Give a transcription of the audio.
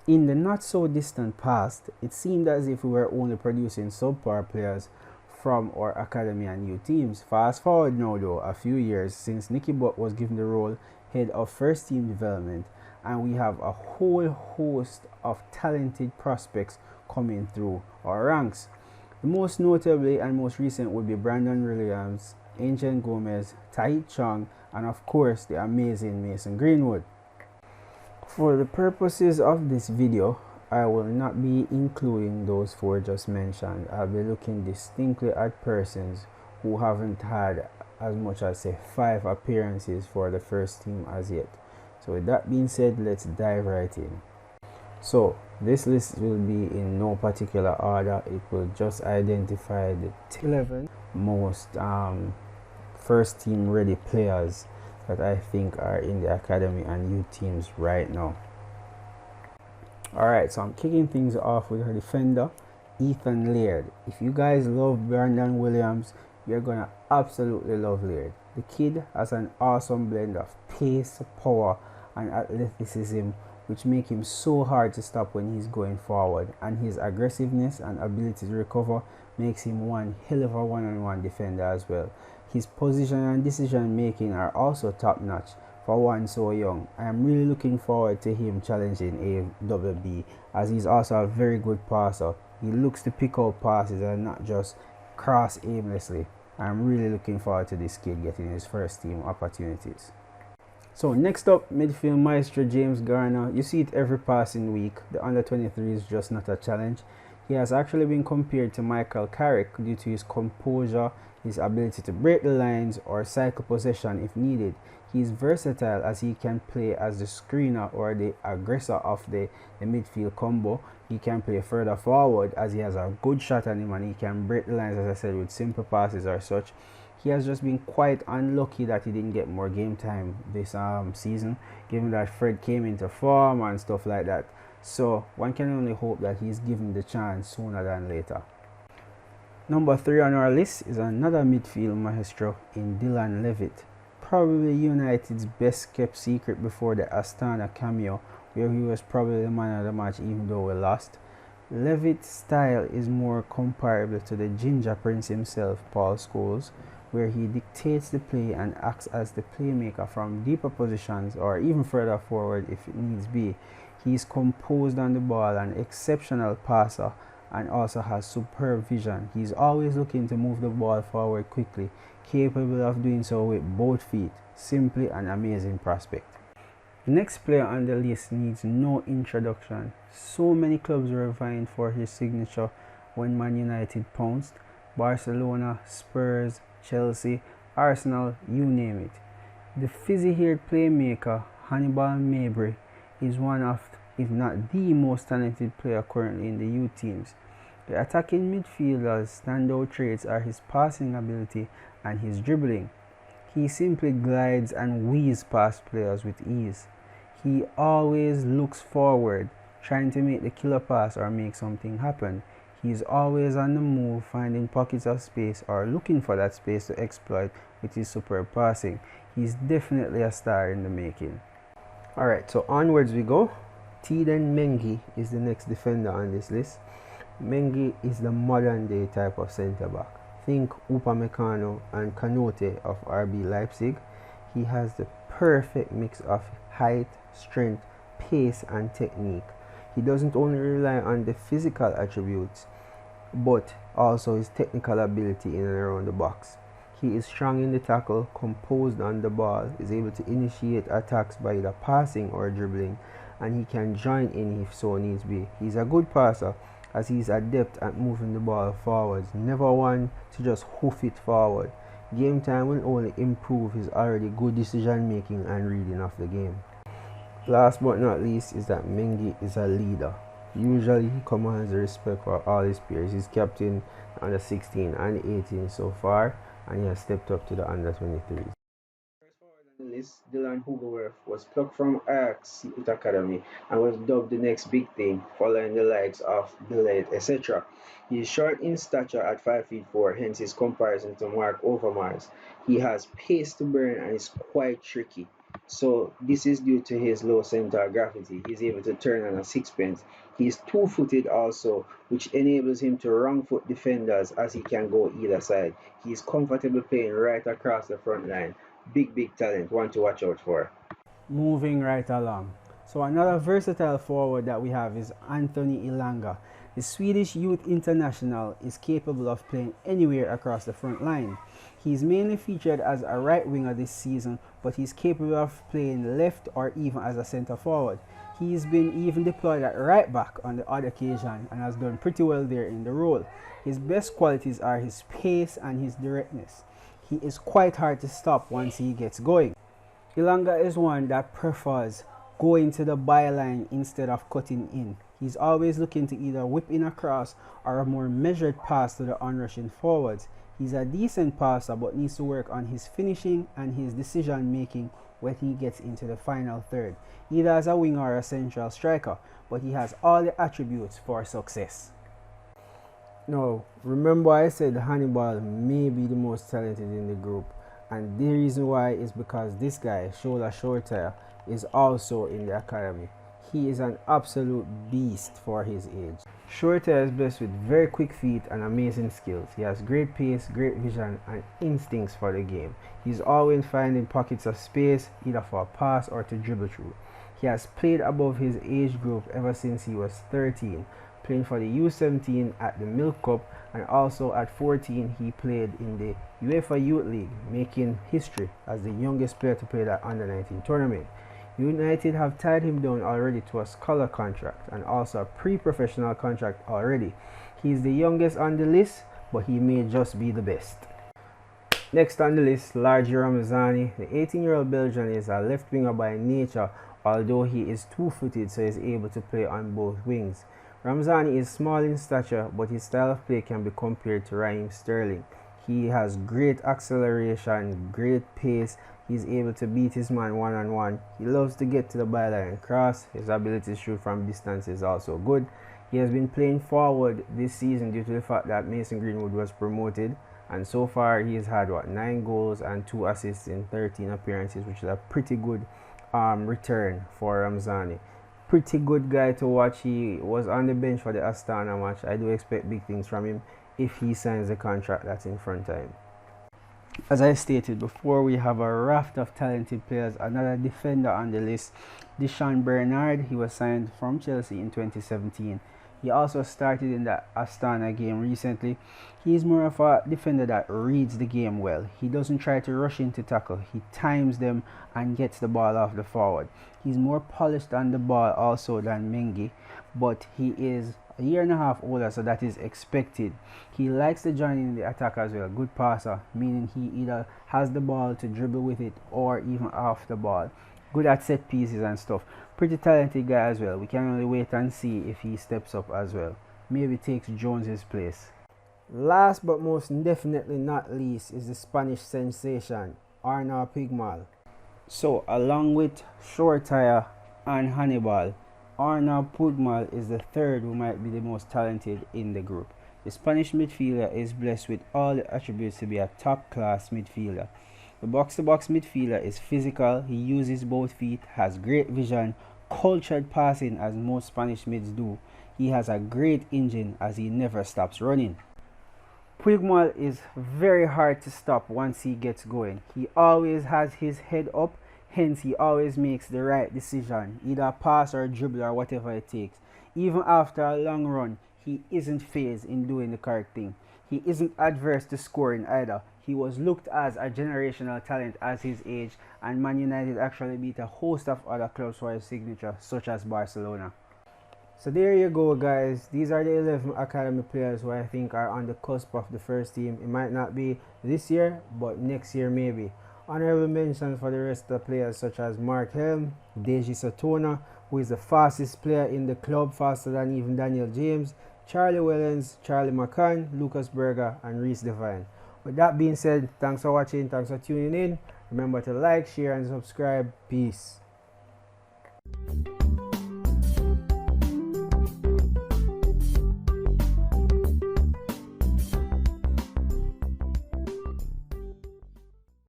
In the not so distant past, it seemed as if we were only producing subpar players from our academy and youth teams. Fast forward now though, a few years since Nicky Butt was given the role head of first team development, and we have a whole host of talented prospects coming through our ranks. The most notably and most recent would be Brandon Williams, Angel Gomez, Tahit Chong, and of course the amazing Mason Greenwood. For the purposes of this video, I will not be including those four just mentioned. I'll be looking distinctly at persons who haven't had as much as say 5 appearances for the first team as yet. So with that being said, let's dive right in. So this list will be in no particular order. It will just identify the 11 most first team ready players that I think are in the academy and youth teams right now. Alright, so I'm kicking things off with our defender, Ethan Laird. If you guys love Brandon Williams, you're gonna absolutely love Laird. The kid has an awesome blend of pace, power, and athleticism, which make him so hard to stop when he's going forward, and his aggressiveness and ability to recover makes him one hell of a one-on-one defender as well. His position and decision making are also top notch for one so young. I am really looking forward to him challenging AWB, as he's also a very good passer. He looks to pick out passes and not just cross aimlessly. I'm really looking forward to this kid getting his first team opportunities. So next up, midfield maestro James Garner. You see it every passing week. The under 23 is just not a challenge. He has actually been compared to Michael Carrick due to his composure, his ability to break the lines or cycle possession if needed. He is versatile as he can play as the screener or the aggressor of the midfield combo. He can play further forward as he has a good shot on him, and he can break the lines, as I said, with simple passes or such. He has just been quite unlucky that he didn't get more game time this season, given that Fred came into form and stuff like that. So one can only hope that he's given the chance sooner than later. Number 3 on our list is another midfield maestro in Dylan Levitt. Probably United's best kept secret before the Astana cameo, where he was probably the man of the match even though we lost. Levitt's style is more comparable to the Ginger Prince himself, Paul Scholes, where he dictates the play and acts as the playmaker from deeper positions or even further forward if it needs be. He is composed on the ball, an exceptional passer, and also has superb vision. He's always looking to move the ball forward quickly, capable of doing so with both feet. Simply an amazing prospect. The next player on the list needs no introduction. So many clubs were vying for his signature when Man United pounced. Barcelona, Spurs, Chelsea, Arsenal, you name it. The fizzy-haired playmaker Hannibal Mabry is one of, if not the most talented player currently in the youth teams. The attacking midfielder's standout traits are his passing ability and his dribbling. He simply glides and weaves past players with ease. He always looks forward, trying to make the killer pass or make something happen. He is always on the move, finding pockets of space or looking for that space to exploit with his superb passing. He's definitely a star in the making. Alright, so onwards we go. Tiden Mengi is the next defender on this list. Mengi is the modern day type of centre back. Think Upamecano and Kanote of RB Leipzig. He has the perfect mix of height, strength, pace and technique. He doesn't only rely on the physical attributes, but also his technical ability in and around the box. He is strong in the tackle, composed on the ball, is able to initiate attacks by either passing or dribbling, and he can join in if so needs be. He's a good passer as he's adept at moving the ball forwards, never one to just hoof it forward. Game time will only improve his already good decision making and reading of the game. Last but not least is that Mengi is a leader. Usually he commands the respect for all his peers. He's captain under 16 and 18 so far, and he has stepped up to the under 23. First forward on the list, Dylan Hugoworth was plucked from Ajax Youth Academy and was dubbed the next big thing, following the likes of Billet, etc. He is short in stature at 5 feet 4, hence his comparison to Mark Overmars. He has pace to burn and is quite tricky. So this is due to his low center of gravity. He's able to turn on a sixpence. He's two-footed also, which enables him to wrong foot defenders as he can go either side. He's comfortable playing right across the front line. Big talent, one to watch out for. Moving right along. So another versatile forward that we have is Anthony Elanga. The Swedish youth international is capable of playing anywhere across the front line. He's mainly featured as a right winger this season, but he's capable of playing left or even as a centre forward. He's been even deployed at right back on the odd occasion and has done pretty well there in the role. His best qualities are his pace and his directness. He is quite hard to stop once he gets going. Elanga is one that prefers going to the byline instead of cutting in. He's always looking to either whip in a cross or a more measured pass to the onrushing forwards. He's a decent passer but needs to work on his finishing and his decision making when he gets into the final third, either as a winger or a central striker, but he has all the attributes for success. Now, remember I said Hannibal may be the most talented in the group, and the reason why is because this guy, Ole Gunnar Solskjaer, is also in the academy. He is an absolute beast for his age. Solskjaer is blessed with very quick feet and amazing skills. He has great pace, great vision and instincts for the game. He's always finding pockets of space, either for a pass or to dribble through. He has played above his age group ever since he was 13, playing for the U17 at the Milk Cup, and also at 14 he played in the UEFA Youth League, making history as the youngest player to play that under-19 tournament. United have tied him down already to a scholar contract and also a pre-professional contract already. He is the youngest on the list, but he may just be the best. Next on the list, Largi Ramazani. The 18-year-old Belgian is a left winger by nature, although he is two-footed, so he is able to play on both wings. Ramazani is small in stature, but his style of play can be compared to Raheem Sterling. He has great acceleration, great pace. He's able to beat his man one-on-one. He loves to get to the byline and cross. His ability to shoot from distance is also good. He has been playing forward this season due to the fact that Mason Greenwood was promoted, and so far he has had 9 goals and 2 assists in 13 appearances, which is a pretty good return for Ramazani. Pretty good guy to watch. He was on the bench for the Astana match. I do expect big things from him if he signs the contract that's in front of him. As I stated before, we have a raft of talented players. Another defender on the list, Deshaun Bernard. He was signed from Chelsea in 2017. He also started in the Astana game recently. He is more of a defender that reads the game well. He doesn't try to rush into tackle. He times them and gets the ball off the forward. He's more polished on the ball also than Mengi, but he is a year and a half older, so that is expected. He likes to join in the attack as well. Good passer, meaning he either has the ball to dribble with it or even off the ball. Good at set pieces and stuff. Pretty talented guy as well. We can only wait and see if he steps up as well. Maybe takes Jones's place. Last but most definitely not least is the Spanish sensation, Arnaud Pigmal. So along with Solskjaer and Hannibal, Arnaud Pigmal is the third who might be the most talented in the group. The Spanish midfielder is blessed with all the attributes to be a top-class midfielder. The box-to-box midfielder is physical, he uses both feet, has great vision, cultured passing as most Spanish mids do. He has a great engine as he never stops running. Pigmal is very hard to stop once he gets going. He always has his head up, hence he always makes the right decision, either pass or dribble or whatever it takes. Even after a long run, he isn't phased in doing the correct thing. He isn't adverse to scoring either. He was looked as a generational talent at his age, and Man United actually beat a host of other clubs for his signature, such as Barcelona. So there you go, guys. These are the 11 academy players who I think are on the cusp of the first team. It might not be this year, but next year maybe. Honorable mentions for the rest of the players such as Mark Helm, Deji Satona, who is the fastest player in the club, faster than even Daniel James, Charlie Wellens, Charlie McCann, Lucas Berger, and Reece Devine. With that being said, thanks for watching, thanks for tuning in. Remember to like, share, and subscribe. Peace.